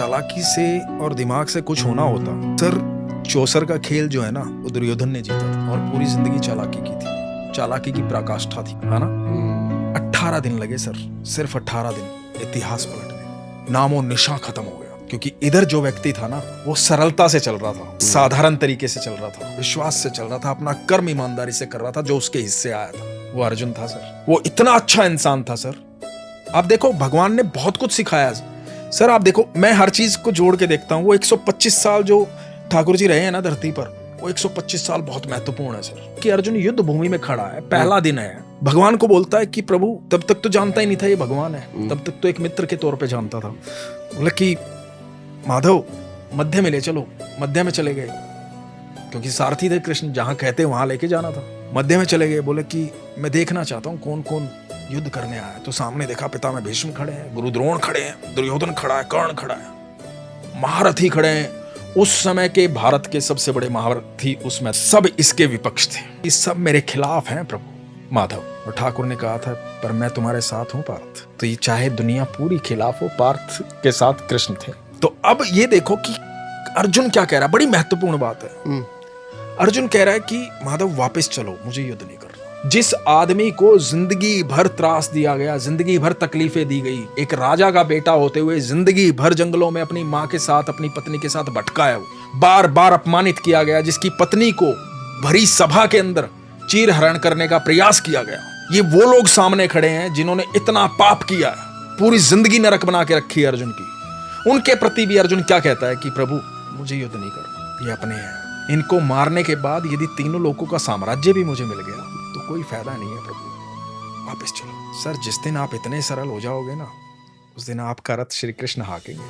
चालाकी से और दिमाग से कुछ होना होता सर, चौसर का खेल जो है ना वो दुर्योधन ने जीता था और पूरी जिंदगी चालाकी की थी, चालाकी की पराकाष्ठा थी, है ना। 18 दिन लगे सर, सिर्फ 18 दिन इतिहास पलटने, नामो निशान खत्म हो गया। क्योंकि इधर जो व्यक्ति था ना वो सरलता से चल रहा था, साधारण तरीके से चल रहा था, विश्वास से चल रहा था, अपना कर्म ईमानदारी से कर रहा था, जो उसके हिस्से आया था वो अर्जुन था सर। वो इतना अच्छा इंसान था सर। आप देखो भगवान ने बहुत कुछ सिखाया सर। आप देखो, मैं हर चीज को जोड़ के देखता हूँ। वो 125 साल जो ठाकुर जी रहे हैं ना धरती पर, वो 125 साल बहुत महत्वपूर्ण है सर। कि अर्जुन युद्ध भूमि में खड़ा है, पहला दिन है, भगवान को बोलता है कि प्रभु, तब तक तो जानता ही नहीं था ये भगवान है, तब तक तो एक मित्र के तौर पे जानता था। बोले कि माधव मध्य में ले चलो, मध्य में चले गए, क्योंकि सारथी थे कृष्ण, जहां कहते वहां लेके जाना था। मध्य में चले गए, बोले कि मैं देखना चाहता हूँ कौन कौन युद्ध करने आया। तो सामने देखा पितामह भीष्म खड़े हैं, गुरु द्रोण खड़े हैं, दुर्योधन खड़ा है, कर्ण खड़ा है, महारथी खड़े हैं। उस समय के भारत के सबसे बड़े महारथी उसमें सब इसके विपक्ष थे। ये सब मेरे खिलाफ हैं प्रभु माधव। और ठाकुर ने कहा था पर मैं तुम्हारे साथ हूं पार्थ। तो ये चाहे दुनिया पूरी खिलाफ हो, पार्थ के साथ कृष्ण थे। तो अब ये देखो कि अर्जुन क्या कह रहा है, बड़ी महत्वपूर्ण बात है। अर्जुन कह रहा है कि माधव वापस चलो, मुझे युद्ध नहीं करना। जिस आदमी को जिंदगी भर त्रास दिया गया, जिंदगी भर तकलीफें दी गई, एक राजा का बेटा होते हुए जिंदगी भर जंगलों में अपनी माँ के साथ, अपनी पत्नी के साथ भटका है, बार बार अपमानित किया गया, जिसकी पत्नी को भरी सभा के अंदर चीर हरण करने का प्रयास किया गया, ये वो लोग सामने खड़े हैं जिन्होंने इतना पाप किया है, पूरी जिंदगी नरक बना के रखी है अर्जुन की। उनके प्रति भी अर्जुन क्या कहता है कि प्रभु मुझे युद्ध नहीं करना, ये अपने हैं, इनको मारने के बाद यदि तीनों लोगों का साम्राज्य भी मुझे मिल गया तो कोई फायदा नहीं है प्रभु, वापस चलो। सर जिस दिन आप इतने सरल हो जाओगे ना, उस दिन आपका रथ श्री कृष्ण हाकेंगे।